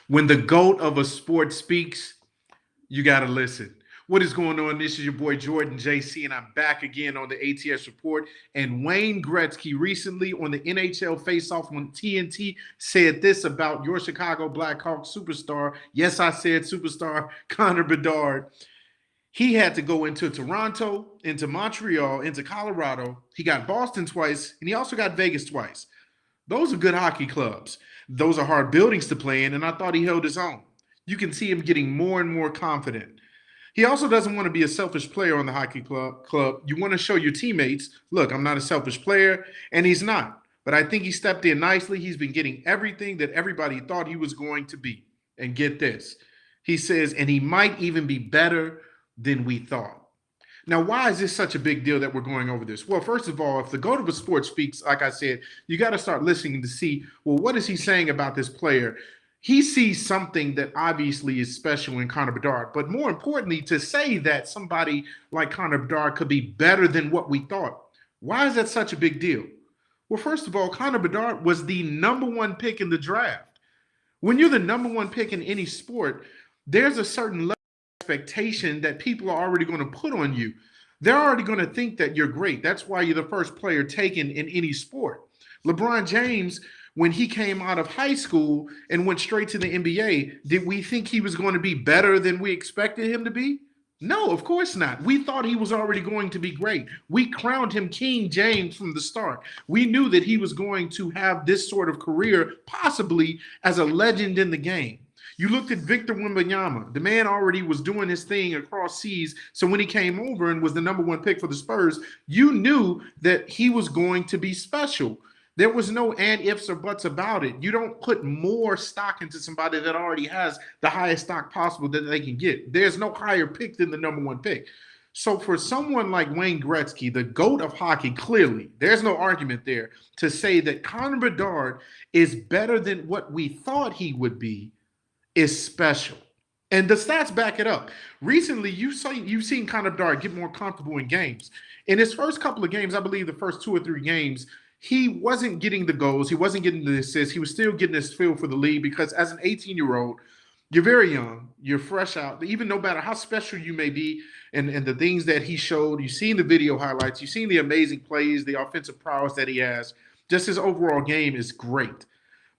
When the GOAT of a sport speaks, you got to listen. What is going on? This is your boy Jordan JC, and I'm back again on the ATS Report. And Wayne Gretzky recently on the NHL Face-Off on TNT said this about your Chicago Blackhawks superstar. Yes, I said superstar, Connor Bedard. He had to go into Toronto, into Montreal, into Colorado. He got Boston twice, and he also got Vegas twice. Those are good hockey clubs. Those are hard buildings to play in, and I thought he held his own. You can see him getting more and more confident. He also doesn't want to be a selfish player on the hockey club. You want to show your teammates, look, I'm not a selfish player, and he's not. But I think he stepped in nicely. He's been getting everything that everybody thought he was going to be. And get this. He says, and he might even be better than we thought. Now, why is this such a big deal that we're going over this? Well, first of all, if the GOAT of a sport speaks, like I said, you got to start listening to see, well, what is he saying about this player? He sees something that obviously is special in Connor Bedard. But more importantly, to say that somebody like Connor Bedard could be better than what we thought, why is that such a big deal? Well, first of all, Connor Bedard was the number one pick in the draft. When you're the number one pick in any sport, there's a certain level of expectation that people are already going to put on you. They're already going to think that you're great. That's why you're the first player taken in any sport. LeBron James, when he came out of high school and went straight to the NBA, did we think he was going to be better than we expected him to be? No, of course not. We thought he was already going to be great. We crowned him King James from the start. We knew that he was going to have this sort of career, possibly as a legend in the game. You looked at Victor Wembanyama. The man already was doing his thing across seas. So when he came over and was the number one pick for the Spurs, you knew that he was going to be special. There was no and ifs or buts about it. You don't put more stock into somebody that already has the highest stock possible that they can get. There's no higher pick than the number one pick. So for someone like Wayne Gretzky, the GOAT of hockey, clearly, there's no argument there to say that Connor Bedard is better than what we thought he would be is special. And the stats back it up. Recently, you've seen Connor Bedard get more comfortable in games. In his first couple of games, I believe the first 2 or 3 games, he wasn't getting the goals. He wasn't getting the assists. He was still getting his feel for the league because as an 18-year-old, you're very young. You're fresh out. Even no matter how special you may be and the things that he showed, you've seen the video highlights. You've seen the amazing plays, the offensive prowess that he has. Just his overall game is great.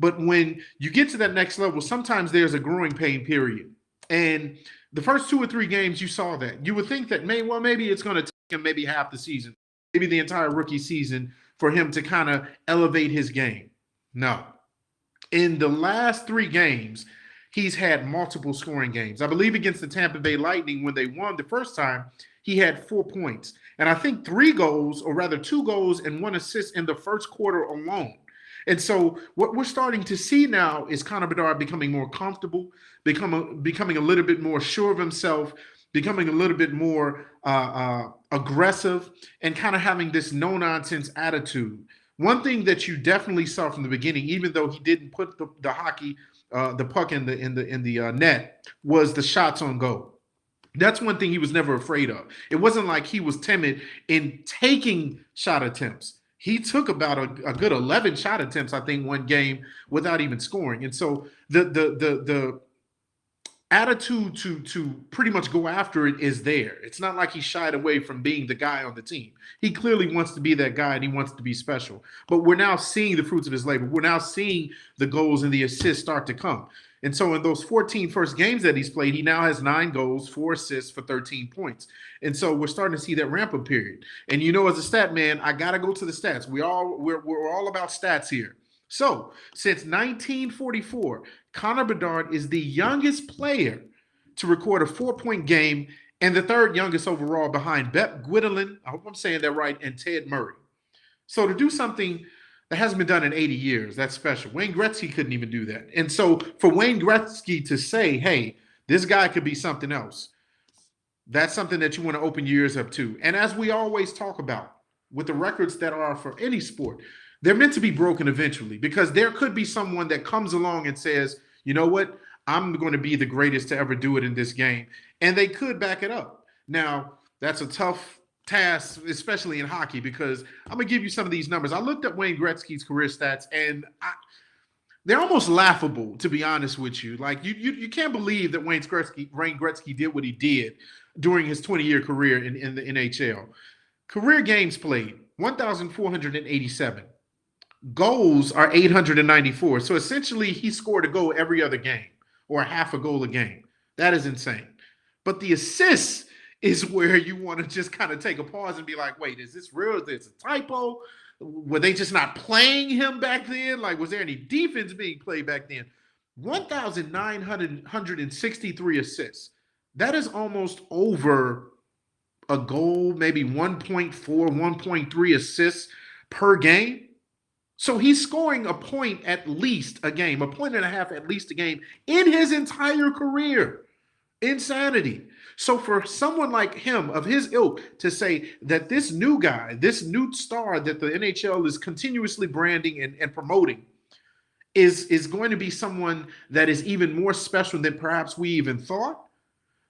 But when you get to that next level, sometimes there's a growing pain period. And the first 2 or 3 games, you saw that. You would think that, maybe it's going to take him maybe half the season, maybe the entire rookie season for him to kind of elevate his game. No. In the last 3 games, he's had multiple scoring games. I believe against the Tampa Bay Lightning, when they won the first time, he had 4 points. And I think 3 goals, or rather 2 goals and 1 assist in the first quarter alone. And so what we're starting to see now is Connor Bedard becoming more comfortable, becoming a little bit more sure of himself, becoming a little bit more aggressive, and kind of having this no-nonsense attitude. One thing that you definitely saw from the beginning, even though he didn't put the puck in the net, was the shots on goal. That's one thing he was never afraid of. It wasn't like he was timid in taking shot attempts. He took about a good 11 shot attempts, I think, one game without even scoring. And so the attitude to pretty much go after it is there. It's not like he shied away from being the guy on the team. He clearly wants to be that guy and he wants to be special. But we're now seeing the fruits of his labor. We're now seeing the goals and the assists start to come. And so in those 14 first games that he's played, he now has 9 goals, 4 assists for 13 points. And so we're starting to see that ramp-up period. And as a stat man, I got to go to the stats. We're all about stats here. So since 1944, Connor Bedard is the youngest player to record a 4-point game and the 3rd youngest overall behind Bep Guidolin, I hope I'm saying that right, and Ted Murray. So to do something that hasn't been done in 80 years, that's special. Wayne Gretzky couldn't even do that. And so for Wayne Gretzky to say, hey, this guy could be something else, that's something that you want to open your ears up to. And as we always talk about with the records that are for any sport, they're meant to be broken eventually because there could be someone that comes along and says, you know what, I'm going to be the greatest to ever do it in this game. And they could back it up. Now, that's a tough task, especially in hockey, because I'm going to give you some of these numbers. I looked at Wayne Gretzky's career stats, and they're almost laughable, to be honest with you. Like you can't believe that Wayne Gretzky did what he did during his 20-year career in the NHL. Career games played 1,487. Goals are 894. So essentially, he scored a goal every other game or half a goal a game. That is insane. But the assists is where you want to just kind of take a pause and be like, wait, is this real? Is this a typo? Were they just not playing him back then? Like, was there any defense being played back then? 1,963 assists. That is almost over a goal, maybe 1.4, 1.3 assists per game. So he's scoring a point at least a game, a point and a half at least a game in his entire career. Insanity. So for someone like him, of his ilk, to say that this new guy, this new star that the NHL is continuously branding and promoting is going to be someone that is even more special than perhaps we even thought,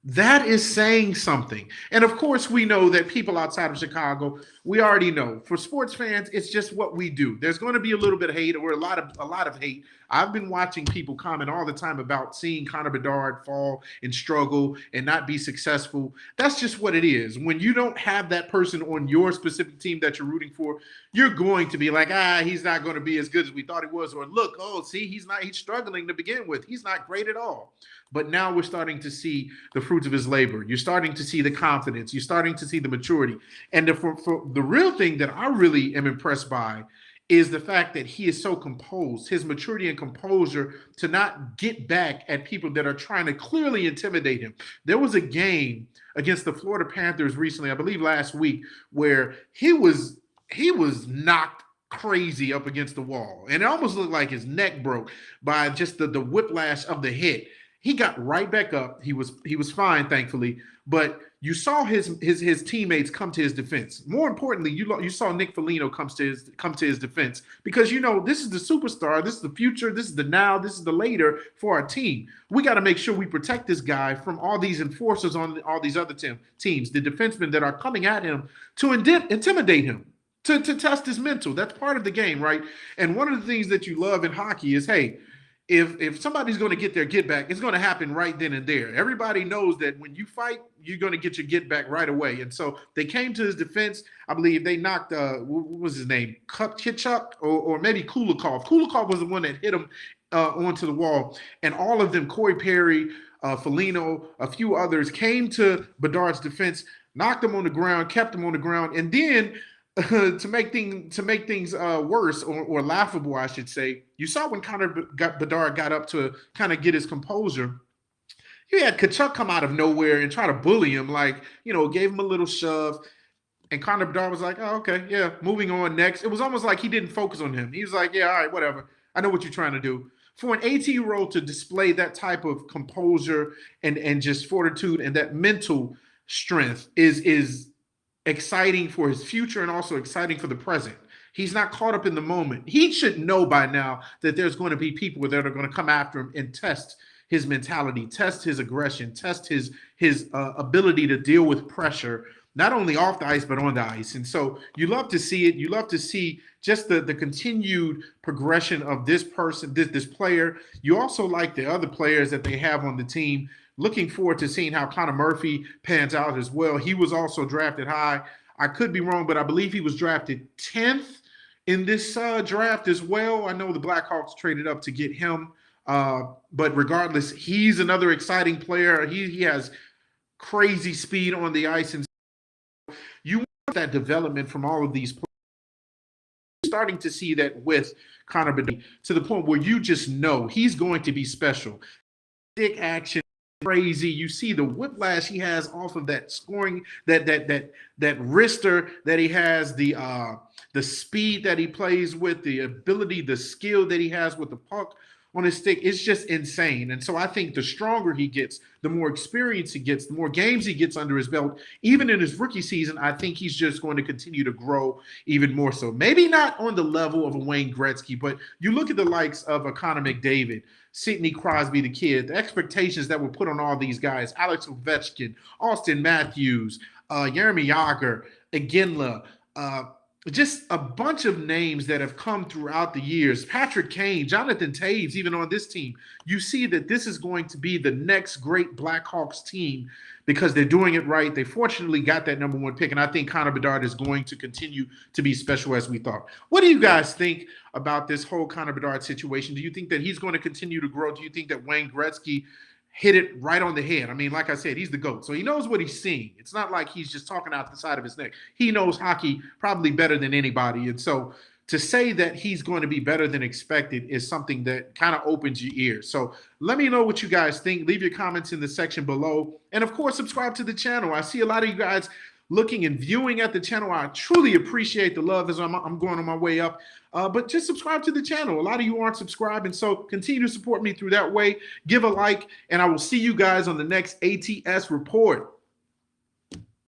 that is saying something. And of course, we know that people outside of Chicago, we already know. For sports fans, it's just what we do. There's going to be a little bit of hate or a lot of hate. I've been watching people comment all the time about seeing Connor Bedard fall and struggle and not be successful. That's just what it is. When you don't have that person on your specific team that you're rooting for, you're going to be like, he's not going to be as good as we thought he was. Or look, see, he's struggling to begin with. He's not great at all. But now we're starting to see the fruits of his labor. You're starting to see the confidence. You're starting to see the maturity. And for the real thing that I really am impressed by is the fact that he is so composed, his maturity and composure to not get back at people that are trying to clearly intimidate him. There was a game against the Florida Panthers recently, I believe last week, where he was knocked crazy up against the wall. And it almost looked like his neck broke by just the whiplash of the hit. He got right back up. He was fine, thankfully. But you saw his teammates come to his defense. More importantly, you saw Nick Foligno come to his defense, because this is the superstar, this is the future, this is the now, this is the later for our team. We got to make sure we protect this guy from all these enforcers on all these other teams, the defensemen that are coming at him to intimidate him, to test his mental. That's part of the game, right? And one of the things that you love in hockey is, hey, if somebody's going to get their get back, it's going to happen right then and there. Everybody knows that when you fight, you're going to get your get back right away. And so they came to his defense. I believe they knocked, what was his name? Kitchuk or maybe Kulikov. Kulikov was the one that hit him onto the wall. And all of them, Corey Perry, Foligno, a few others, came to Bedard's defense, knocked him on the ground, kept him on the ground. And then to make things worse or laughable, I should say, you saw when Bedard got up to kind of get his composure, you had Kachuk come out of nowhere and try to bully him, gave him a little shove, and Connor Bedard was like, "Oh, okay, yeah, moving on next." It was almost like he didn't focus on him. He was like, "Yeah, all right, whatever. I know what you're trying to do." For an 18-year-old to display that type of composure and just fortitude and that mental strength is exciting for his future and also exciting for the present. He's not caught up in the moment. He should know by now that there's going to be people that are going to come after him and test his mentality, test his aggression, test his ability to deal with pressure, not only off the ice, but on the ice. And so you love to see it. You love to see just the continued progression of this person, this player. You also like the other players that they have on the team. Looking forward to seeing how Connor Murphy pans out as well. He was also drafted high. I could be wrong, but I believe he was drafted 10th in this draft as well. I know the Blackhawks traded up to get him. But regardless, he's another exciting player. He has crazy speed on the ice. And you want that development from all of these players. You're starting to see that with Connor Bedard to the point where you just know he's going to be special. Big action. Crazy. You see the whiplash he has off of that scoring, that wrister that he has, the speed that he plays with, the ability, the skill that he has with the puck on his stick. It's just insane. And so I think the stronger he gets, the more experience he gets, the more games he gets under his belt, even in his rookie season, I think he's just going to continue to grow even more so. Maybe not on the level of a Wayne Gretzky, but you look at the likes of a Connor McDavid, Sidney Crosby, the kid, the expectations that were put on all these guys, Alex Ovechkin, Austin Matthews, Jeremy Yager, Iginla, just a bunch of names that have come throughout the years. Patrick Kane, Jonathan Taves, even on this team. You see that this is going to be the next great Blackhawks team because they're doing it right. They fortunately got that number one pick, and I think Connor Bedard is going to continue to be special as we thought. What do you guys think about this whole Connor Bedard situation? Do you think that he's going to continue to grow? Do you think that Wayne Gretzky hit it right on the head? I mean, like I said, he's the GOAT, so he knows what he's seeing. It's not like he's just talking out the side of his neck. He knows hockey probably better than anybody, and so to say that he's going to be better than expected is something that kind of opens your ears. So let me know what you guys think. Leave your comments in the section below, and of course, subscribe to the channel. I see a lot of you guys looking and viewing at the channel. I truly appreciate the love as I'm going on my way up. But just subscribe to the channel. A lot of you aren't subscribing, so continue to support me through that way. Give a like, and I will see you guys on the next ATS report.